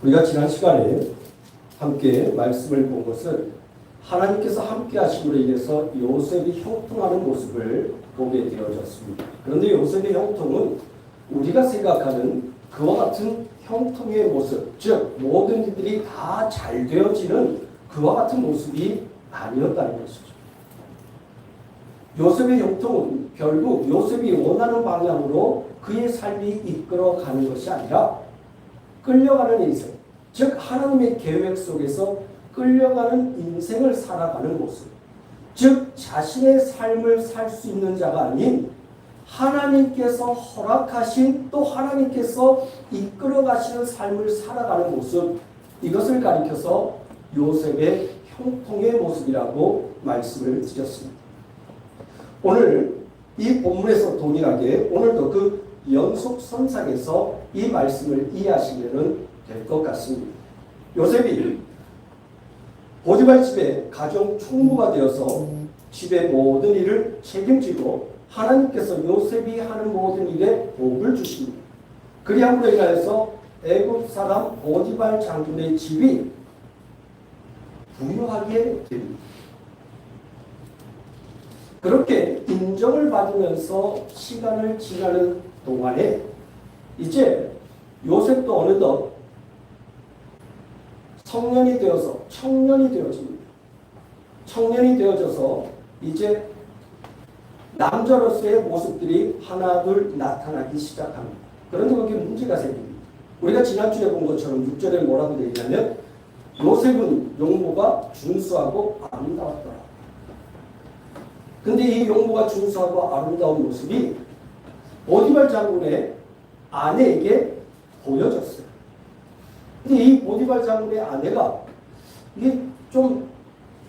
우리가 지난 시간에 함께 말씀을 본 것은 하나님께서 함께 하심으로 인해서 요셉이 형통하는 모습을 보게 되어졌습니다. 그런데 요셉의 형통은 우리가 생각하는 그와 같은 형통의 모습, 즉 모든 일들이 다 잘 되어지는 그와 같은 모습이 아니었다는 것이죠. 요셉의 형통은 결국 요셉이 원하는 방향으로 그의 삶이 이끌어가는 것이 아니라 끌려가는 인생, 즉 하나님의 계획 속에서 끌려가는 인생을 살아가는 모습, 즉 자신의 삶을 살 수 있는 자가 아닌 하나님께서 허락하신 또 하나님께서 이끌어 가시는 삶을 살아가는 모습, 이것을 가리켜서 요셉의 형통의 모습이라고 말씀을 드렸습니다. 오늘 이 본문에서 동일하게 오늘도 그 연속선상에서 이 말씀을 이해하시면 될 것 같습니다. 요셉이 보디발 집의 가정 총무가 되어서 집의 모든 일을 책임지고 하나님께서 요셉이 하는 모든 일에 복을 주십니다. 그리함으로 인하여서 애굽 사람 보디발 장군의 집이 부유하게 됩니다. 그렇게 인정을 받으면서 시간을 지나는 동안에 이제 요셉도 어느덧 청년이 되어집니다. 청년이 되어져서 이제 남자로서의 모습들이 하나둘 나타나기 시작합니다. 그런데 거기에 문제가 생깁니다. 우리가 지난주에 본 것처럼 6절에 뭐라고 되어 있냐면 요셉은 용모가 준수하고 아름다웠더라. 근데 이 용모가 준수하고 아름다운 모습이 보디발 장군의 아내에게 보여졌어요. 근데 이 보디발 장군의 아내가 이게 좀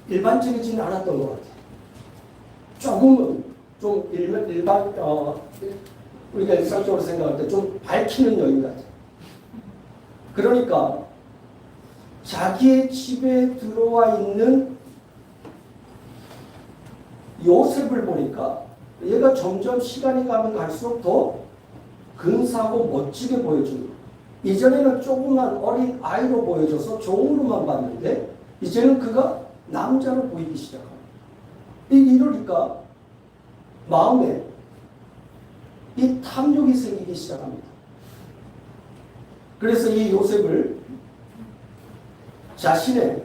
일반적이지는 않았던 것 같아요. 조금은 좀 우리가 일상적으로 생각할 때 좀 밝히는 여인 같아요. 그러니까 자기의 집에 들어와 있는 요셉을 보니까 얘가 점점 시간이 가면 갈수록 더 근사하고 멋지게 보여줍니다. 이전에는 조그만 어린 아이로 보여져서 종으로만 봤는데 이제는 그가 남자로 보이기 시작합니다. 이러니까 마음에 이 탐욕이 생기기 시작합니다. 그래서 이 요셉을 자신의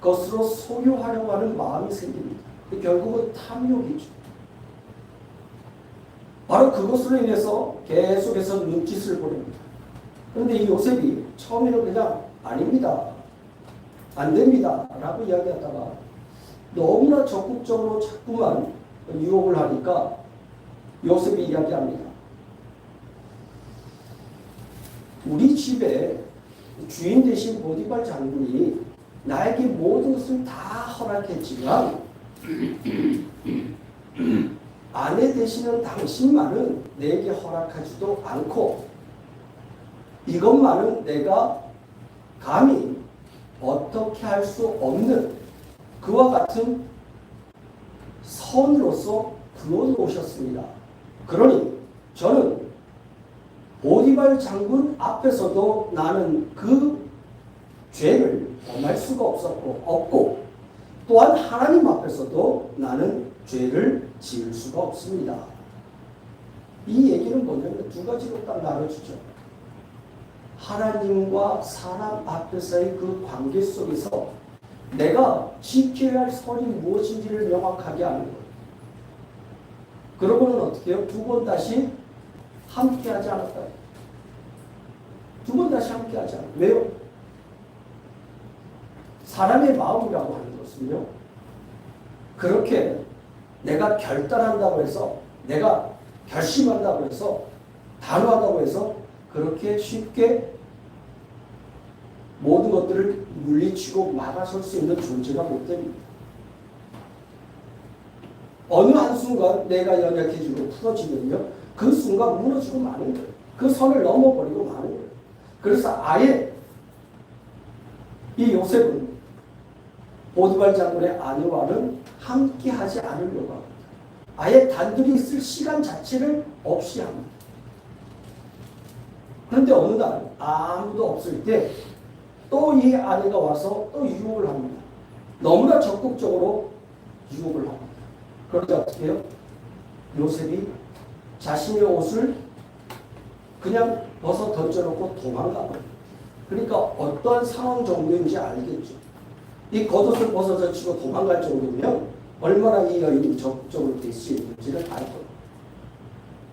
것으로 소유하려고 하는 마음이 생깁니다. 결국은 탐욕이죠. 바로 그것으로 인해서 계속해서 눈짓을 보냅니다. 그런데 이 요셉이 처음에는 그냥 아닙니다, 안 됩니다 라고 이야기하다가 너무나 적극적으로 자꾸만 유혹을 하니까 요셉이 이야기합니다. 우리 집에 주인 되신 보디발 장군이 나에게 모든 것을 다 허락했지만 아내 되시는 당신만은 내게 허락하지도 않고 이것만은 내가 감히 어떻게 할 수 없는 그와 같은 선으로서 부어놓으셨습니다. 그러니 저는 보디발 장군 앞에서도 나는 그 죄를 범할 수가 없고 또한 하나님 앞에서도 나는 죄를 지을 수가 없습니다. 이 얘기는 뭐냐면 두 가지로 딱 나눠주죠. 하나님과 사람 앞에서의 그 관계 속에서 내가 지켜야 할 선이 무엇인지를 명확하게 하는 거예요. 그러고는 어떻게 해요? 두 번 다시 함께하지 않았다. 두 번 다시 함께하지 않았다. 왜요? 사람의 마음이라고 하는 것은요, 그렇게 내가 결단한다고 해서, 내가 결심한다고 해서, 단호하다고 해서 그렇게 쉽게 모든 것들을 물리치고 막아설 수 있는 존재가 못 됩니다. 어느 한순간 내가 연약해지고 풀어지면요, 그 순간 무너지고 마는 거예요. 그 선을 넘어버리고 마는 거예요. 그래서 아예 이 요셉은 보디발 장군의 아내와는 함께 하지 않으려고 합니다. 아예 단둘이 있을 시간 자체를 없이 합니다. 그런데 어느 날 아무도 없을 때 또 이 아내가 와서 또 유혹을 합니다. 너무나 적극적으로 유혹을 합니다. 그러자 어떻게 해요? 요셉이 자신의 옷을 그냥 벗어 던져놓고 도망가버려요. 그러니까 어떠한 상황 정도인지 알겠죠. 이 겉옷을 벗어 던지고 도망갈 정도면 얼마나 이 여인이 적극적으로 될 수 있는지를 알 거예요.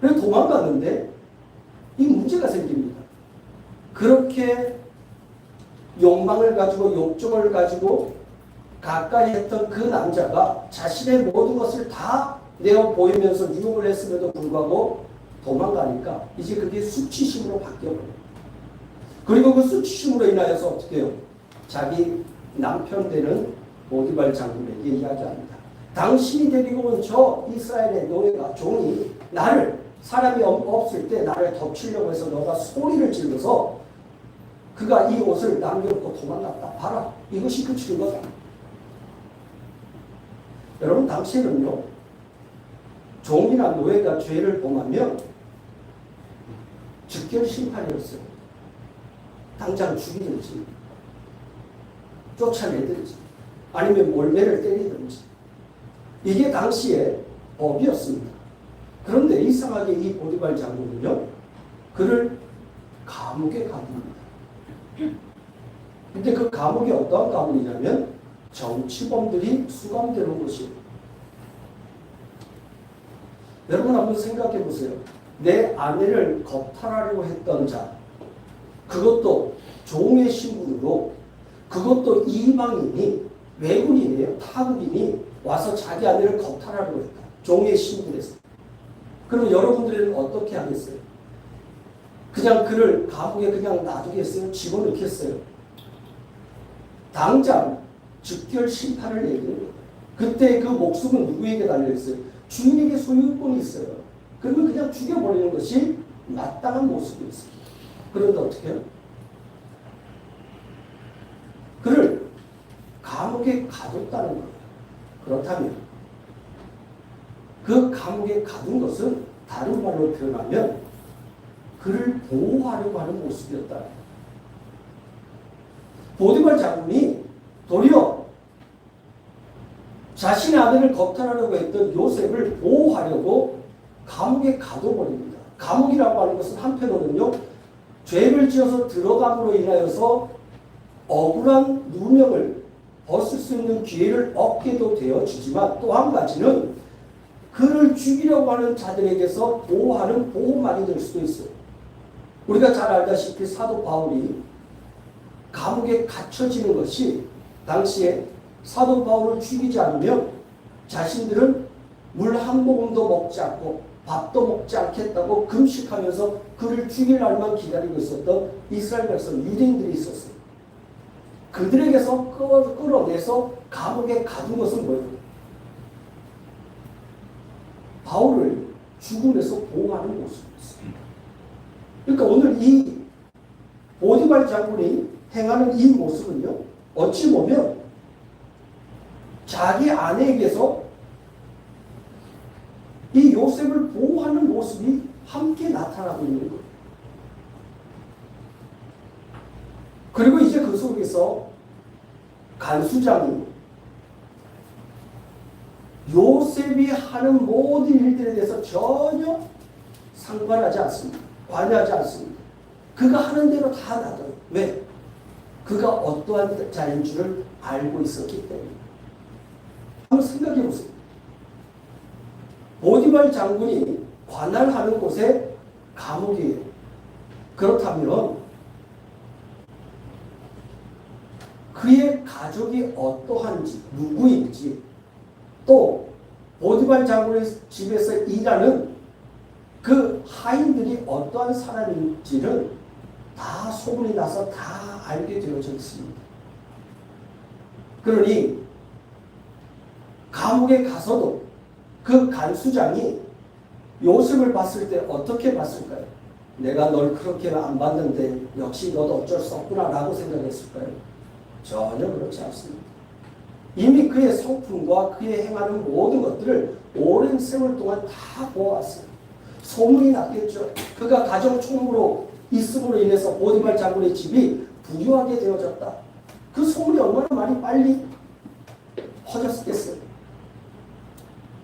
그래서 도망갔는데 이 문제가 생깁니다. 그렇게 욕망을 가지고 욕정을 가지고 가까이 했던 그 남자가 자신의 모든 것을 다 내어 보이면서 유혹을 했음에도 불구하고 도망가니까 이제 그게 수치심으로 바뀌어버려요. 그리고 그 수치심으로 인하여서 어떻게 해요? 자기 남편 되는 보디발 장군에게 이야기합니다. 당신이 데리고 온 저 이스라엘의 노예가 종이 나를 사람이 없을 때 나를 덮치려고 해서 너가 소리를 질러서 그가 이 옷을 남겨놓고 도망갔다. 봐라. 이것이 그치는 거다. 여러분 당시에는요. 종이나 노예가 죄를 범하면 즉결 심판이었어요. 당장 죽이든지 쫓아내든지 아니면 몰매를 때리든지 이게 당시의 법이었습니다. 그런데 이상하게 이 보디발 장군은요. 그를 감옥에 가둡니다. 근데 그 감옥이 어떠한 감옥이냐면 정치범들이 수감되는 곳이에요. 여러분 한번 생각해 보세요. 내 아내를 겁탈하려고 했던 자, 그것도 종의 신분으로, 그것도 이방인이, 외국인이에요. 타국인이 와서 자기 아내를 겁탈하려고 했다. 종의 신분에서. 그럼 여러분들은 어떻게 하겠어요? 그냥 그를 감옥에 그냥 놔두겠어요? 집어넣겠어요? 당장 즉결 심판을 내리는 거예요. 그때 그 목숨은 누구에게 달려있어요? 주인에게 소유권이 있어요. 그러면 그냥 죽여버리는 것이 마땅한 모습이었습니다. 그런데 어떻게 해요? 그를 감옥에 가뒀다는 거예요. 그렇다면 그 감옥에 가둔 것은 다른 말로 표현하면 그를 보호하려고 하는 모습이었다. 보디발 장군이 도리어 자신의 아들을 겁탈하려고 했던 요셉을 보호하려고 감옥에 가둬버립니다. 감옥이라고 하는 것은 한편으로는요. 죄를 지어서 들어감으로 인하여서 억울한 누명을 벗을 수 있는 기회를 얻게도 되어지지만 또 한 가지는 그를 죽이려고 하는 자들에게서 보호하는 보호막이 될 수도 있어요. 우리가 잘 알다시피 사도 바울이 감옥에 갇혀지는 것이 당시에 사도 바울을 죽이지 않으면 자신들은 물 한 모금도 먹지 않고 밥도 먹지 않겠다고 금식하면서 그를 죽일 날만 기다리고 있었던 이스라엘 백성 유대인들이 있었어요. 그들에게서 끌어내서 감옥에 가둔 것은 뭐예요? 바울을 죽음에서 보호하는 모습이었습니다. 그러니까 오늘 이 보디발 장군이 행하는 이 모습은요. 어찌 보면 자기 아내에게서 이 요셉을 보호하는 모습이 함께 나타나고 있는 거예요. 그리고 이제 그 속에서 간수장이 요셉이 하는 모든 일들에 대해서 전혀 상관하지 않습니다. 관여하지 않습니다. 그가 하는 대로 다 놔둬요. 왜? 그가 어떠한 자인 줄을 알고 있었기 때문에. 한번 생각해 보세요. 보디발 장군이 관할하는 곳에 감옥이에요. 그렇다면 그의 가족이 어떠한지, 누구인지, 또 보디발 장군의 집에서 일하는 그 하인들이 어떠한 사람인지를 다 소문이 나서 다 알게 되어져 있습니다. 그러니 감옥에 가서도 그 간수장이 요셉을 봤을 때 어떻게 봤을까요? 내가 널 그렇게 안 봤는데 역시 너도 어쩔 수 없구나 라고 생각했을까요? 전혀 그렇지 않습니다. 이미 그의 성품과 그의 행하는 모든 것들을 오랜 세월 동안 다 보아왔어요. 소문이 났겠죠. 그가 가정 총무로 있음으로 인해서 보디발 장군의 집이 부유하게 되어졌다. 그 소문이 얼마나 많이 빨리 퍼졌겠어요.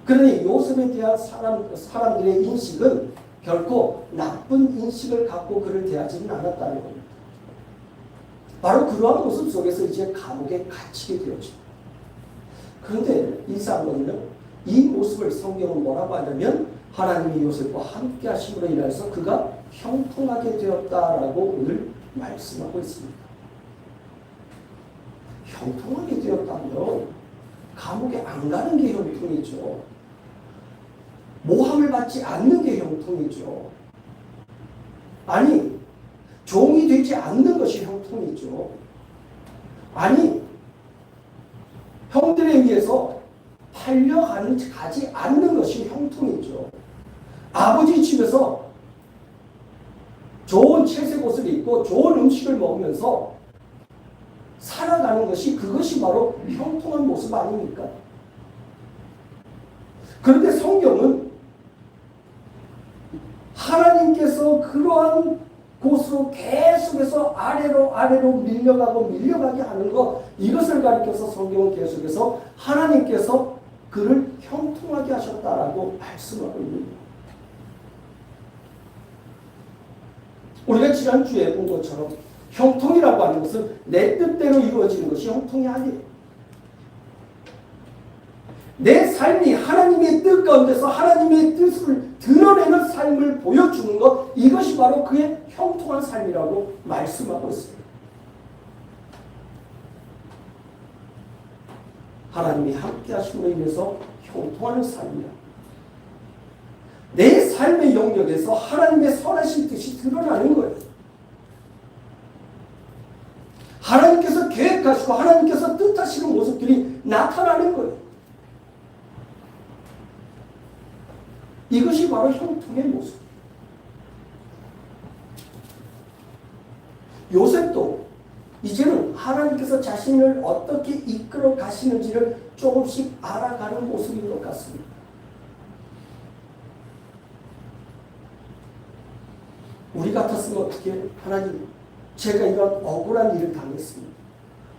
그러니 요셉에 대한 사람들의 인식은 결코 나쁜 인식을 갖고 그를 대하지는 않았다는 겁니다. 바로 그러한 모습 속에서 이제 감옥에 갇히게 되었죠. 그런데 이상한 건요, 이 모습을 성경은 뭐라고 하냐면 하나님이 요셉과 함께 하심으로 인해서 그가 형통하게 되었다라고 오늘 말씀하고 있습니다. 형통하게 되었다면 감옥에 안 가는 게 형통이죠. 모함을 받지 않는 게 형통이죠. 아니, 종이 되지 않는 것이 형통이죠. 아니, 형들에 의해서 팔려가지 않는 것이 형통이죠. 아버지 집에서 좋은 채색 옷을 입고 좋은 음식을 먹으면서 살아가는 것이 그것이 바로 형통한 모습 아닙니까? 그런데 성경은 하나님께서 그러한 곳으로 계속해서 아래로 밀려가게 하는 것, 이것을 가리켜서 성경은 계속해서 하나님께서 그를 형통하게 하셨다라고 말씀하고 있는 거예요. 우리가 지난주에 본 것처럼 형통이라고 하는 것은 내 뜻대로 이루어지는 것이 형통이 아니에요. 내 삶이 하나님의 뜻 가운데서 하나님의 뜻을 드러내는 삶을 보여주는 것, 이것이 바로 그의 형통한 삶이라고 말씀하고 있습니다. 하나님이 함께 하심으로 인해서 형통하는 삶이야. 내 삶의 영역에서 하나님의 선하신 뜻이 드러나는 거예요. 하나님께서 계획하시고 하나님께서 뜻하시는 모습들이 나타나는 거예요. 이것이 바로 형통의 모습. 요셉도 이제는 하나님께서 자신을 어떻게 이끌어 가시는지를 조금씩 알아가는 모습인 것 같습니다. 우리 같았으면 어떻게 해요? 하나님, 제가 이런 억울한 일을 당했습니다.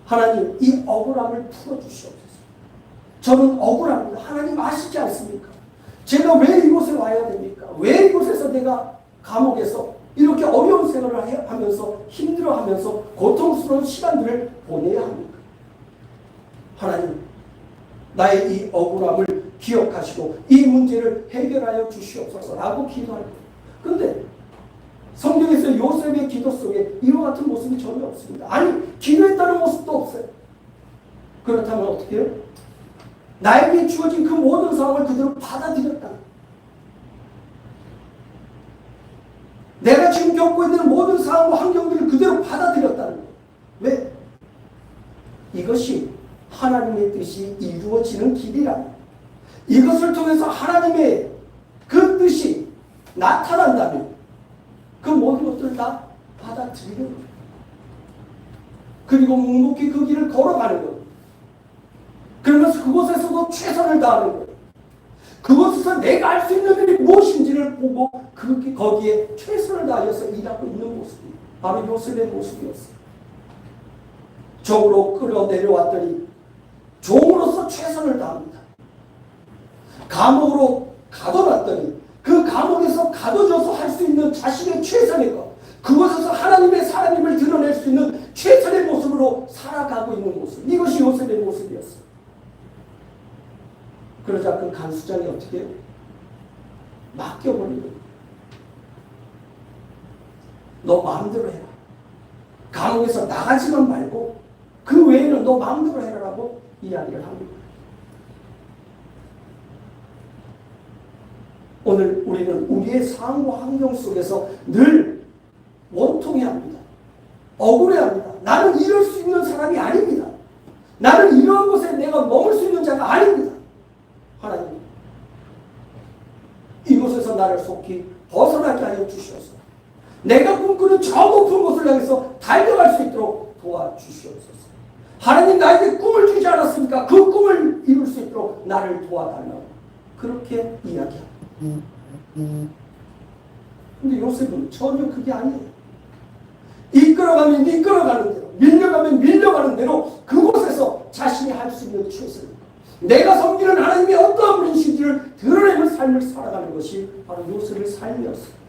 하나님, 이 억울함을 풀어주시옵소서. 저는 억울합니다. 하나님 아시지 않습니까? 제가 왜 이곳에 와야 됩니까? 왜 이곳에서 내가 감옥에서 이렇게 어려운 생활을 하면서 힘들어하면서 고통스러운 시간들을 보내야 합니까? 하나님, 나의 이 억울함을 기억하시고 이 문제를 해결하여 주시옵소서라고 기도할 거예요. 그런데 성경에서 요셉의 기도 속에 이와 같은 모습이 전혀 없습니다. 아니, 기도했다는 모습도 없어요. 그렇다면 어떻게 해요? 나에게 주어진 그 모든 상황을 그대로 받아들였다. 내가 지금 겪고 있는 모든 상황과 환경들을 그대로 받아들였다는 거예요. 왜? 이것이 하나님의 뜻이 이루어지는 길이라. 이것을 통해서 하나님의 그 뜻이 나타난다면 그 모든 것들을 다 받아들이는 거예요. 그리고 묵묵히 그 길을 걸어가는 거예요. 그러면서 그곳에서도 최선을 다하는 거예요. 그곳에서 내가 할 수 있는 일이 무엇인지를 보고 거기에 최선을 다하여서 일하고 있는 모습이 바로 요셉의 모습이었어요. 종으로 끌어내려왔더니 종으로서 최선을 다합니다. 감옥으로 가둬놨더니 그 감옥에서 가둬져서 할 수 있는 자신의 최선의 것, 그곳에서 하나님의 사랑임을 드러낼 수 있는 최선의 모습으로 살아가고 있는 모습, 이것이 요셉의 모습이었어요. 그러자 그 간수장이 어떻게 해요? 맡겨버리는 거예요. 너 마음대로 해라. 감옥에서 나가지만 말고 그 외에는 너 마음대로 해라라고 이야기를 합니다. 오늘 우리는 우리의 상황과 환경 속에서 늘 원통해합니다. 억울해합니다. 나는 이럴 수 있는 사람이 아닙니다. 나는 이러한 곳에 내가 머물 수 있는 자가 아닙니다. 하나님, 이곳에서 나를 속히 벗어나게 하여 주시옵소서. 내가 꿈꾸는 저 높은 곳을 향해서 달려갈 수 있도록 도와주시옵소서. 하나님, 나에게 꿈을 주지 않았습니까? 그 꿈을 이룰 수 있도록 나를 도와달라고 그렇게 이야기합니다. 근데 요셉은 전혀 그게 아니에요. 이끌어가면 이끌어가는 대로, 밀려가면 밀려가는 대로 그곳에서 자신이 할 수 있는 최선을, 내가 섬기는 하나님이 어떠한 분이신지를 드러내는 삶을 살아가는 것이 바로 요셉의 삶이었습니다.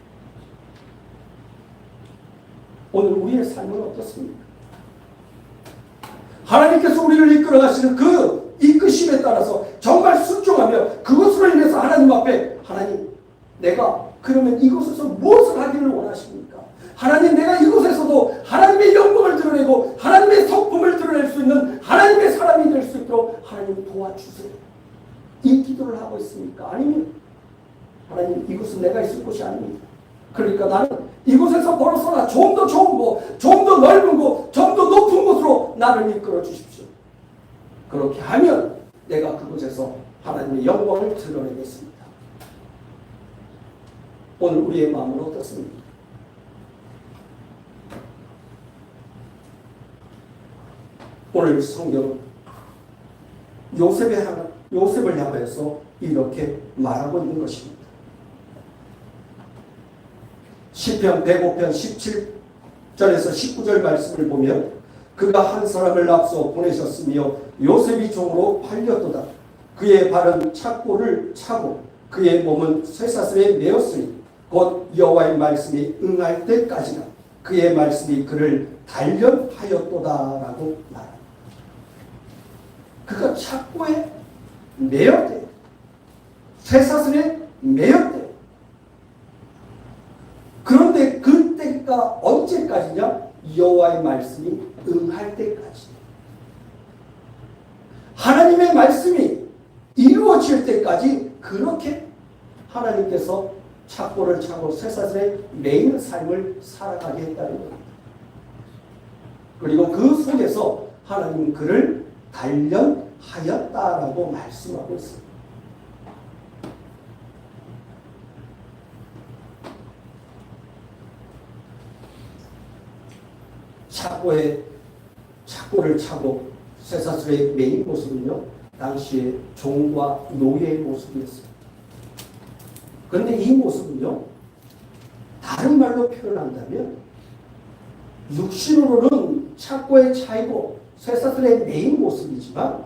오늘 우리의 삶은 어떻습니까? 하나님께서 우리를 이끌어 가시는 그 이끄심에 따라서 정말 순종하며 그것으로 인해서 하나님 앞에, 하나님, 내가 그러면 이곳에서 무엇을 하기를 원하십니까? 하나님, 내가 이곳에서도 하나님의 영광을 드러내고 하나님의 성품을 드러낼 수 있는 하나님의 사람이 될 수 있도록 하나님 도와주세요. 이 기도를 하고 있습니까? 아니면 하나님, 이곳은 내가 있을 곳이 아닙니다. 그러니까 나는 이곳에서 벌어서나 좀 더 좋은 곳, 좀 더 넓은 곳, 좀 더 높은 곳으로 나를 이끌어 주십시오. 그렇게 하면 내가 그곳에서 하나님의 영광을 드러내겠습니다. 오늘 우리의 마음은 어떻습니까? 오늘 성경은 요셉을 향해서 이렇게 말하고 있는 것입니다. 시편 105편 17절에서 19절 말씀을 보면, 그가 한 사람을 앞서 보내셨으며 요셉이 종으로 팔렸도다. 그의 발은 착고를 차고 그의 몸은 쇠사슬에 매었으니 곧 여호와의 말씀이 응할 때까지나 그의 말씀이 그를 단련하였도다라고 말합니다. 그가 착고에 매였대, 쇠사슬에 매였대. 그런데 그때가 언제까지냐? 여호와의 말씀이 응할 때까지. 하나님의 말씀이 이루어질 때까지 그렇게 하나님께서 착고를 차고 쇠사슬에 매이는 삶을 살아가게 했다는 겁니다. 그리고 그 속에서 하나님은 그를 단련하였다라고 말씀하고 있습니다. 착고를 차고 쇠사슬에 매인 모습은요, 당시의 종과 노예의 모습이었습니다. 그런데 이 모습은요, 다른 말로 표현한다면 육신으로는 착고에 차이고 쇠사슬에 매인 모습이지만,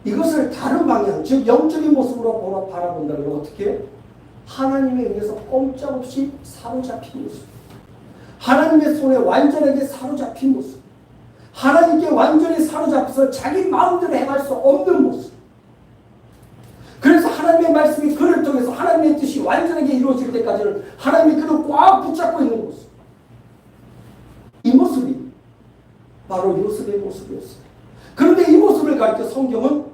이것을 다른 방향, 즉 영적인 모습으로 바라본다면 어떻게 해요? 하나님에 의해서 꼼짝없이 사로잡힌 모습, 하나님의 손에 완전하게 사로잡힌 모습, 하나님께 완전히 사로잡혀서 자기 마음대로 행할 수 없는 모습. 그래서 하나님의 말씀이 그를 통해서 하나님의 뜻이 완전하게 이루어질 때까지는 하나님이 그를 꽉 붙잡고 있는 모습. 이 모습이 바로 요셉의 모습이었어요. 그런데 이 모습을 가리켜 성경은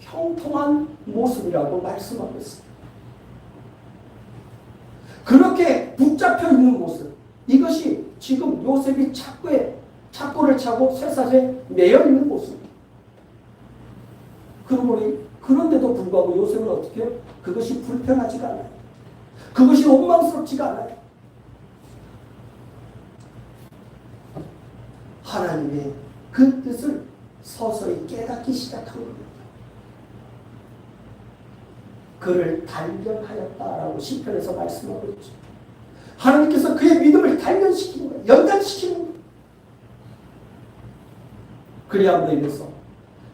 형통한 모습이라고 말씀하고 있습니다. 그렇게 붙잡혀 있는 모습, 이것이 지금 요셉이 착고를 차고 쇠사슬에 매여 있는 모습. 그런데도 불구하고 요셉은 어떻게 해요? 그것이 불편하지가 않아요. 그것이 원망스럽지가 않아요. 하나님의 그 뜻을 서서히 깨닫기 시작한 겁니다. 그를 단련하였다라고 시편에서 말씀하고 있죠. 하나님께서 그의 믿음을 단련시키는 거예요. 연단시키는 거예요. 그리함으로 인해서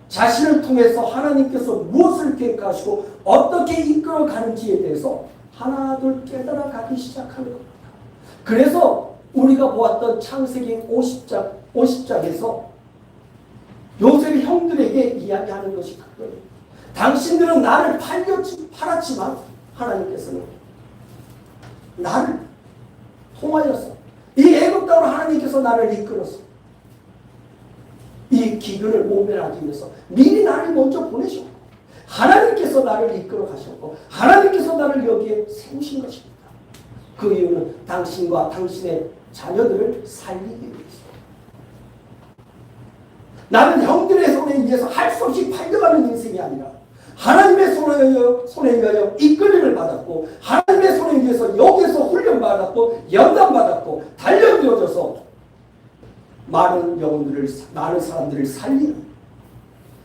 자신을 통해서 하나님께서 무엇을 계획하시고 어떻게 이끌어가는지에 대해서 하나둘 깨달아가기 시작하는 겁니다. 그래서 우리가 보았던 창세기 50장에서 요셉이 형들에게 이야기하는 것이 그거예요. 당신들은 나를 팔았지만 하나님께서는 나를 통하여서 이 애굽 땅으로 하나님께서 나를 이끌어서 이 기근을 모면하기 위해서 미리 나를 먼저 보내셨고, 하나님께서 나를 이끌어 가셨고, 하나님께서 나를 여기에 세우신 것입니다. 그 이유는 당신과 당신의 자녀들을 살리기 위해서. 나는 형들의 손에 의해서 할 수 없이 팔려가는 인생이 아니라 하나님의 손에 의하여 이끌림을 받았고, 하나님의 손에 의해서 여기에서 훈련받았고, 연단받았고, 단련되어져서 많은 영혼들을, 많은 사람들을 살리는,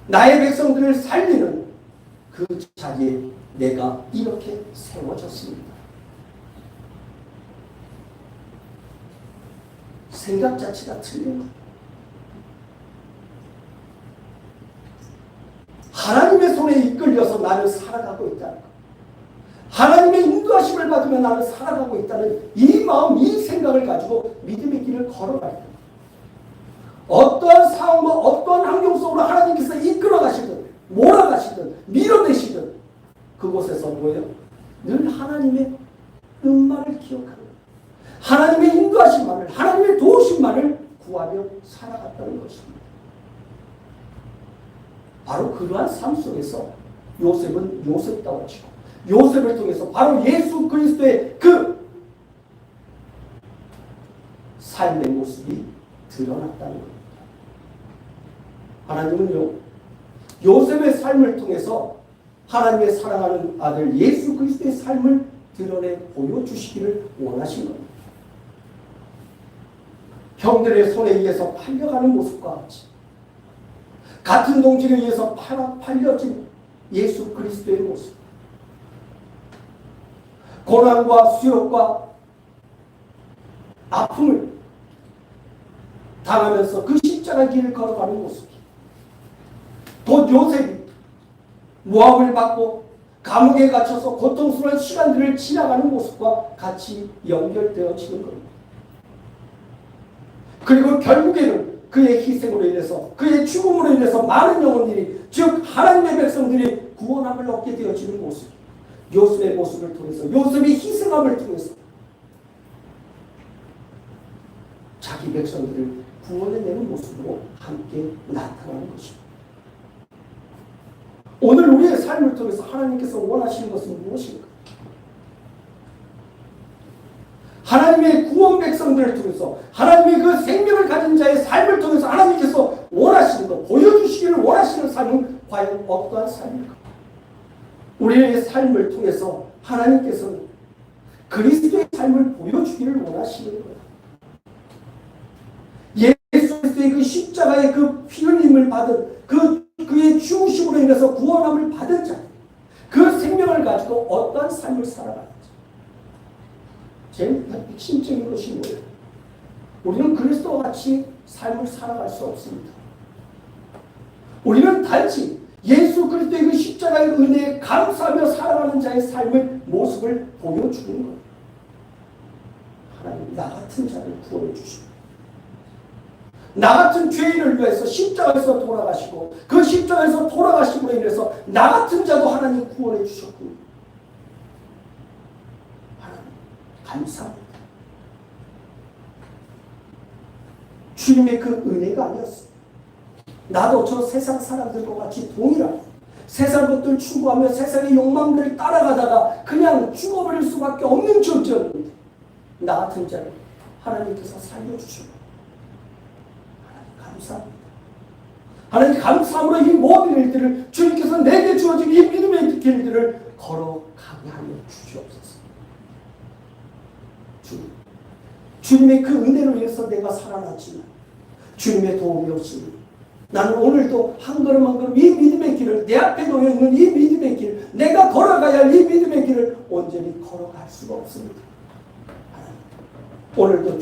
나의 백성들을 살리는 그 자리에 내가 이렇게 세워졌습니다. 생각 자체가 틀린 거예요. 하나님의 손에 이끌려서 나는 살아가고 있다는 것. 하나님의 인도하심을 받으며 나는 살아가고 있다는 이 마음, 이 생각을 가지고 믿음의 길을 걸어갈 때 어떠한 상황과 어떠한 환경 속으로 하나님께서 이끌어 가시든 몰아가시든 밀어내시든 그곳에서 뭐예요? 늘 하나님의 은만을 기억하는 하나님의 인도하심만을, 하나님의 도우심만을 구하며 살아갔다는 것입니다. 바로 그러한 삶 속에서 요셉은 요셉다워지고 요셉을 통해서 바로 예수 그리스도의 그 삶의 모습이 드러났다는 겁니다. 하나님은요, 요셉의 삶을 통해서 하나님의 사랑하는 아들 예수 그리스도의 삶을 드러내 보여주시기를 원하신 겁니다. 형들의 손에 의해서 팔려가는 모습과 같이 같은 동질에 의해서 팔려진 예수 그리스도의 모습, 고난과 수욕과 아픔을 당하면서 그 십자가 길을 걸어가는 모습이 곧 요셉이 모함을 받고 감옥에 갇혀서 고통스러운 시간들을 지나가는 모습과 같이 연결되어지는 겁니다. 그리고 결국에는 그의 희생으로 인해서, 그의 죽음으로 인해서 많은 영혼들이, 즉 하나님의 백성들이 구원함을 얻게 되어지는 모습, 요셉의 모습을 통해서, 요셉의 희생함을 통해서 자기 백성들을 구원해내는 모습으로 함께 나타나는 것입니다. 오늘 우리의 삶을 통해서 하나님께서 원하시는 것은 무엇인가? 하나님의 구원 백성들을 통해서, 하나님의 그 생명을 가진 자의 삶을 통해서 하나님께서 원하시는 것, 보여주시기를 원하시는 삶은 과연 어떠한 삶일까? 우리의 삶을 통해서 하나님께서는 그리스도의 삶을 보여주기를 원하시는 거예요. 예수 그리스도의 그 십자가의 그 피 흘림을 받은 그의 죽으심으로 인해서 구원함을 받은 자, 그 생명을 가지고 어떠한 삶을 살아가는지. 제일 핵심적인 것이 뭐예요? 우리는 그리스도와 같이 삶을 살아갈 수 없습니다. 우리는 단지 예수 그리스도의 그 십자가의 은혜에 감사하며 살아가는 자의 삶의 모습을 보여주는 거예요. 하나님, 나 같은 자를 구원해 주시고 나 같은 죄인을 위해서 십자가에서 돌아가시고 그 십자가에서 돌아가심으로 인해서 나 같은 자도 하나님 구원해 주셨군요. 하나님 감사합니다. 주님의 그 은혜가 아니었어요. 나도 저 세상 사람들과 같이 동일하게 세상 것들 추구하며 세상의 욕망들을 따라가다가 그냥 죽어버릴 수밖에 없는 존재였는데 나 같은 자를 하나님께서 살려주시고 감사합니다. 하나님 감사함으로 이 모든 일들을 주님께서 내게 주어진 이 믿음의 길들을 걸어가게 하여 주시옵소서. 주님의 그 은혜로 인해서 내가 살아났지만 주님의 도움이 없으니 나는 오늘도 한 걸음 한 걸음 이 믿음의 길을, 내 앞에 놓여 있는 이 믿음의 길, 내가 걸어가야 할 이 믿음의 길을 온전히 걸어갈 수가 없습니다. 하나님, 오늘도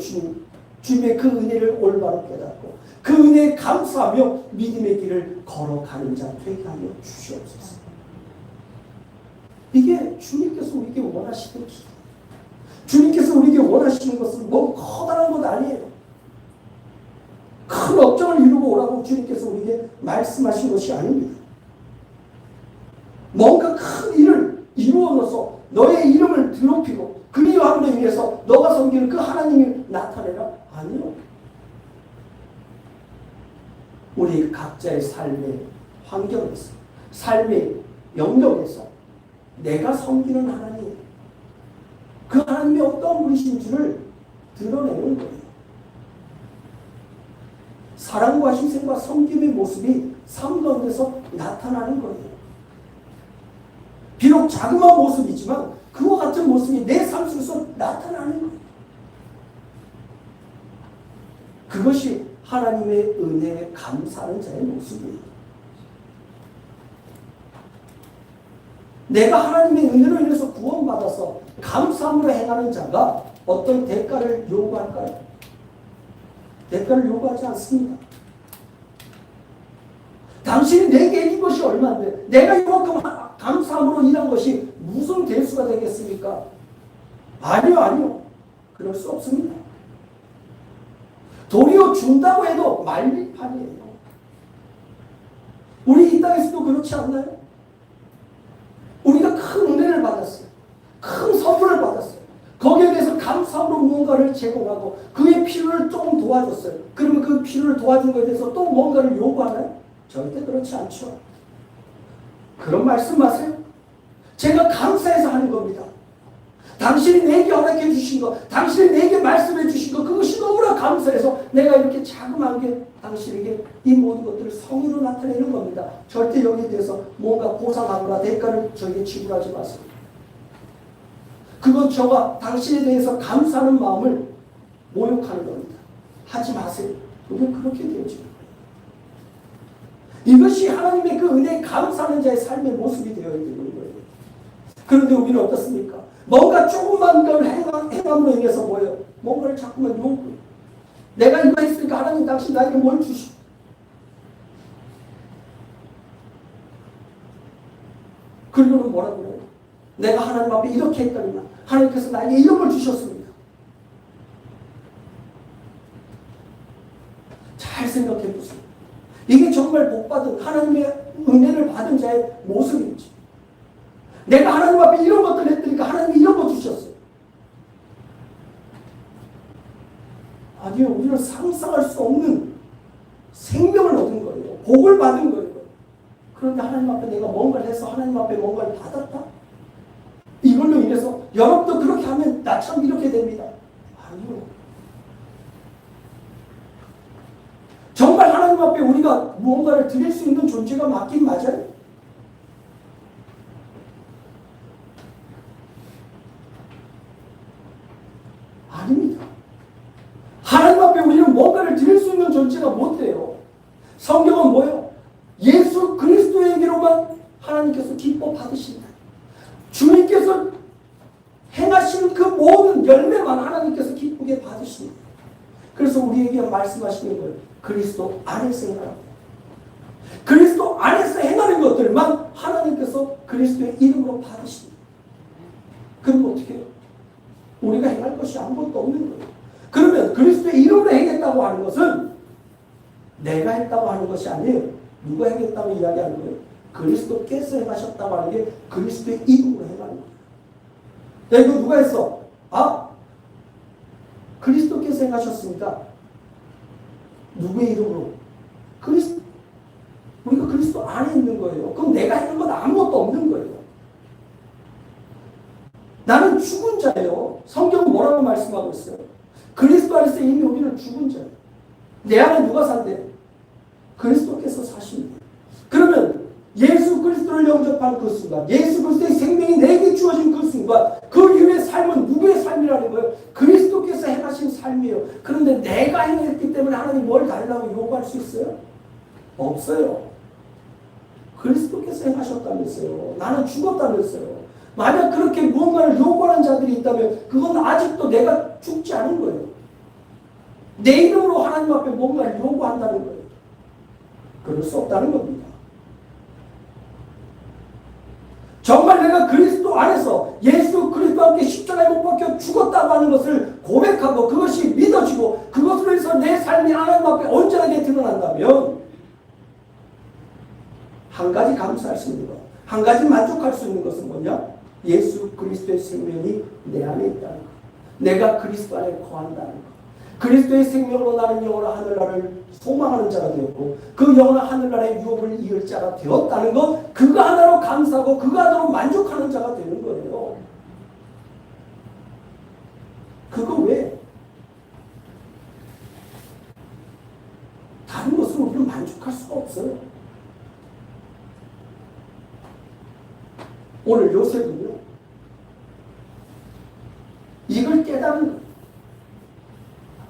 주님의 그 은혜를 올바로 깨닫고 그 은혜에 감사하며 믿음의 길을 걸어가는 자 되게 하여 주시옵소서. 이게 주님께서 우리에게 원하시는 길. 주님께서 우리에게 원하시는 것은 뭐 커다란 것 아니에요. 큰 업적을 이루고 오라고 주님께서 우리에게 말씀하신 것이 아닙니다. 뭔가 큰 일을 이루어서 너의 이름을 드높이고 그리함으로 인해서 너가 섬기는 그 하나님을 나타내라? 아니요. 우리 각자의 삶의 환경에서, 삶의 영역에서 내가 섬기는 하나님, 그 하나님이 어떤 분이신지를 드러내는 거예요. 사랑과 희생과 섬김의 모습이 삶 가운데서 나타나는 거예요. 비록 자그마한 모습이지만 그와 같은 모습이 내 삶 속에서 나타나는 거예요. 그것이 하나님의 은혜에 감사하는 자의 모습이에요. 내가 하나님의 은혜로 인해서 구원받아서 감사함으로 행하는 자가 어떤 대가를 요구할까요? 대가를 요구하지 않습니다. 당신이 내게 해준 것이 얼마인데 내가 이만큼 감사함으로 일한 것이 무슨 대수가 되겠습니까? 아니요. 그럴 수 없습니다. 도리어 준다고 해도 말리판이에요. 우리 이 땅에서도 그렇지 않나요? 우리가 큰 은혜를 받았어요. 큰 선물을 받았어요. 거기에 대해서 감사함으로 무언가를 제공하고 그의 필요를 조금 도와줬어요. 그러면 그 필요를 도와준 것에 대해서 또 뭔가를 요구하나요? 절대 그렇지 않죠. 그런 말씀 마세요. 제가 감사해서 하는 겁니다. 당신이 내게 허락해 주신 것, 당신이 내게 말씀해 주신 것, 그것이 너무나 감사해서 내가 이렇게 자그마하게 당신에게 이 모든 것들을 성의로 나타내는 겁니다. 절대 여기에 대해서 뭔가 보상하거나 대가를 저에게 지불하지 마세요. 그건 저가 당신에 대해서 감사하는 마음을 모욕하는 겁니다. 하지 마세요. 우리는 그렇게 되어지는 거예요. 이것이 하나님의 그 은혜에 감사하는 자의 삶의 모습이 되어야 되는 거예요. 그런데 우리는 어떻습니까? 뭔가 조금만 걸 행함으로 인해서 뭐예요? 뭔가를 자꾸만 요구해요. 내가 이거 했으니까 하나님 당신 나에게 뭘 주시오? 그리고는 뭐라고 그래요? 내가 하나님 앞에 이렇게 했더니만 하나님께서 나에게 이런 걸 주셨습니다. 잘 생각해 보세요. 이게 정말 복받은 하나님의 은혜를 받은 자의 모습인지. 내가 하나님 앞에 이런 것들을 했으니까 하나님이 이런 거 주셨어요. 아니요. 우리는 상상할 수 없는 생명을 얻은 거예요. 복을 받은 거예요. 그런데 하나님 앞에 내가 뭔가를 해서 하나님 앞에 뭔가를 받았다? 이걸로 인해서 여러분도 그렇게 하면 나처럼 이렇게 됩니다. 아니요. 정말 하나님 앞에 우리가 무언가를 드릴 수 있는 존재가 맞긴 맞아요? 아닙니다. 하나님 앞에 우리는 뭔가를 드릴 수 있는 존재가 못 돼요. 성경은 뭐예요? 예수 그리스도에게로만 하나님께서 기뻐 받으신다. 주님께서 행하시는 그 모든 열매만 하나님께서 기쁘게 받으십니다. 그래서 우리에게 말씀하시는 거예요. 그리스도 안에서 행하라고. 그리스도 안에서 행하는 것들만 하나님께서 그리스도의 이름으로 받으십니다. 그럼 어떻게 해요? 우리가 행할 것이 아무것도 없는 거예요. 그러면 그리스도의 이름으로 행했다고 하는 것은 내가 했다고 하는 것이 아니에요. 누가 행했다고 이야기하는 거예요? 그리스도께서 행하셨다고 하는 게 그리스도의 이름으로 행하는 거예요. 야, 이거 누가 했어? 아, 그리스도께서 행하셨습니다. 누구의 이름으로? 그리스도. 우리가 그리스도 안에 있는 거예요. 그럼 내가 했는 건 아무것도 없는 거예요. 나는 죽은 자예요. 성경은 뭐라고 말씀하고 있어요? 그리스도 안에서 이미 우리는 죽은 자예요. 내 안에 누가 산대? 그리스도께서 사십니다. 그러면 예수 그리스도를 영접하는 그 순간, 예수 그리스도의 생명이 내게 주어진 그 순간, 그 이후의 삶은 누구의 삶이라는 거예요? 그리스도께서 행하신 삶이에요. 그런데 내가 행했기 때문에 하나님 뭘 달라고 요구할 수 있어요? 없어요. 그리스도께서 행하셨다면서요. 나는 죽었다면서요. 만약 그렇게 무언가를 요구하는 자들이 있다면 그건 아직도 내가 죽지 않은 거예요. 내 이름으로 하나님 앞에 뭔가를 요구한다는 거예요. 그럴 수 없다는 겁니다. 정말 내가 그리스도 안에서 예수 그리스도와 함께 십자가에 못 박혀 죽었다고 하는 것을 고백하고 그것이 믿어지고 그것으로 해서 내 삶이 하나님 앞에 온전하게 드러난다면 한 가지 감사할 수 있는 것, 한 가지 만족할 수 있는 것은 뭐냐? 예수 그리스도의 생명이 내 안에 있다는 것. 내가 그리스도 안에 거한다는 것. 그리스도의 생명으로 나는 영원한 하늘나라를 소망하는 자가 되었고 그 영원한 하늘나라의 유업을 이을 자가 되었다는 것, 그거 하나로 감사하고 그거 하나로 만족하는 자가 되는 거예요. 그거 왜? 다른 것으로 우리는 만족할 수가 없어요. 오늘 요셉은요, 이걸 깨닫는 거예요.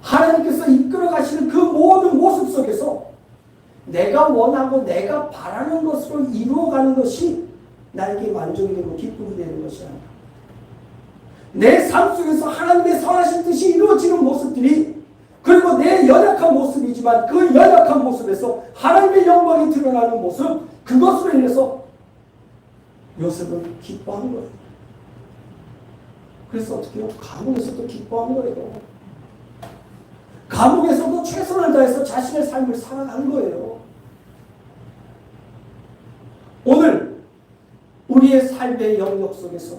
하나님께서 이끌어 가시는 그 모든 모습 속에서 내가 원하고 내가 바라는 것으로 이루어가는 것이 나에게 만족이 되고 기쁨이 되는 것이 아니라 내 삶 속에서 하나님의 선하신 뜻이 이루어지는 모습들이 그리고 내 연약한 모습이지만 그 연약한 모습에서 하나님의 영광이 드러나는 모습, 그것으로 인해서 요셉은 기뻐하는 거예요. 그래서 어떻게 해요? 감옥에서도 기뻐하는 거예요. 감옥에서도 최선을 다해서 자신의 삶을 살아가는 거예요. 오늘 우리의 삶의 영역 속에서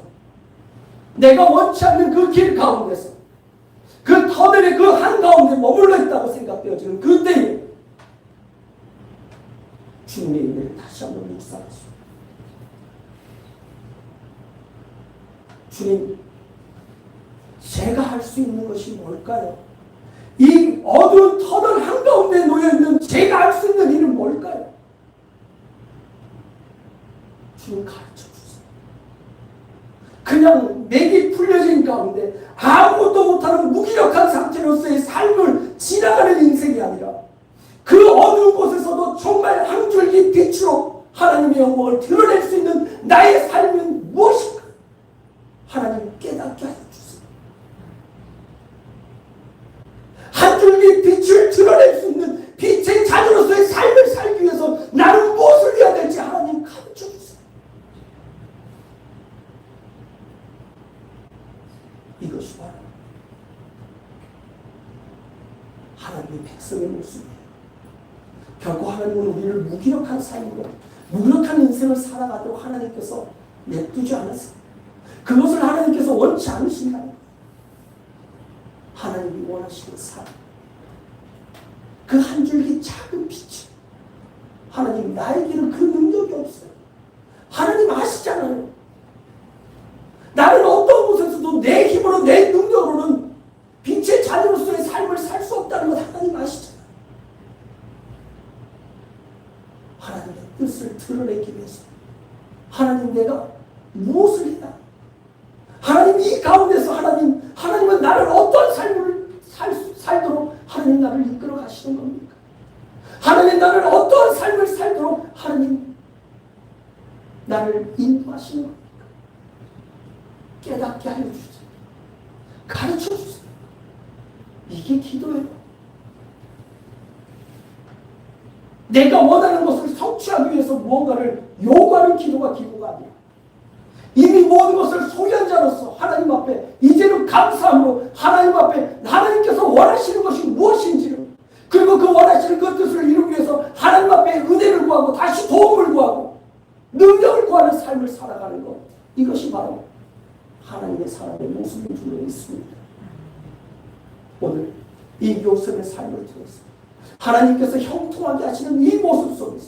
내가 원치 않는 그 길 가운데서 그 터널의 그 한가운데 머물러 있다고 생각되어지는 그때에 주님의 은혜를 다시 한번 묵상하시오. 주님, 제가 할 수 있는 것이 뭘까요? 이 어두운 터널 한가운데 놓여있는 제가 할 수 있는 일은 뭘까요? 주님 가르쳐 주세요. 그냥 맥이 풀려진 가운데 아무것도 못하는 무기력한 상태로서의 삶을 지나가는 인생이 아니라 그 어두운 곳에서도 정말 한 줄기 빛으로 하나님의 영광을 드러낼 수 있는 나의 삶은 무엇인가? 하나님 깨닫게 하여 주세요. 한 줄기 빛을 드러낼 수 있는 빛의 자녀로서의 삶을 살기 위해서 나는 무엇을 해야 될지 하나님 가르쳐 주세요. 이것이 바로 하나님의 백성의 모습이에요. 결코 하나님은 우리를 무기력한 삶으로 무기력한 인생을 살아가도록 하나님께서 냅두지 않았어요. 그것을 하나님께서 원치 않으신다는 거예요. 하나님이 원하시는 삶, 그 한 줄기 작은 빛이, 하나님 나에게는 그 능력이 없어요. 하나님 아시잖아요. 나는 어떤 곳에서도 내 힘으로 내 능력으로는 빛의 자녀로서의 삶을 살 수 없다는 것 하나님 아시잖아요. 하나님의 뜻을 드러내기 위해서 하나님 내가 무엇을 해야, 하나님 이 가운데서 하나님은 나를 어떤 삶을 살도록 하나님 나를 이끌어 가시는 겁니까? 하나님 나를 어떤 삶을 살도록 하나님 나를 인도하시는 겁니까? 깨닫게 하여 주세요. 가르쳐 주세요. 이게 기도예요. 내가 원하는 것을 성취하기 위해서 무언가를 요구하는 기도가 아니에요. 이미 모든 것을 소유한 자로서 하나님 앞에 이제는 감사함으로 하나님 앞에 하나님께서 원하시는 것이 무엇인지를, 그리고 그 원하시는 그 뜻을 이루기 위해서 하나님 앞에 은혜를 구하고 다시 도움을 구하고 능력을 구하는 삶을 살아가는 것, 이것이 바로 하나님의 사람의 모습인 줄로 믿습니다. 오늘 이 요셉의 삶을 통해서 하나님께서 형통하게 하시는 이 모습 속에서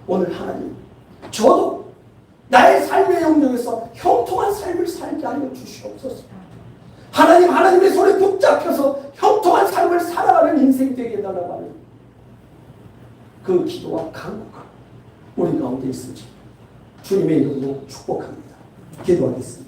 오늘 하나님, 저도 나의 삶의 영역에서 형통한 삶을 살게 하여 주시옵소서. 하나님, 하나님의 손에 붙잡혀서 형통한 삶을 살아가는 인생이 되게 해달라고 하는 그 기도와 간구가 우리 가운데 있을지 주님의 이름으로 축복합니다. 기도하겠습니다.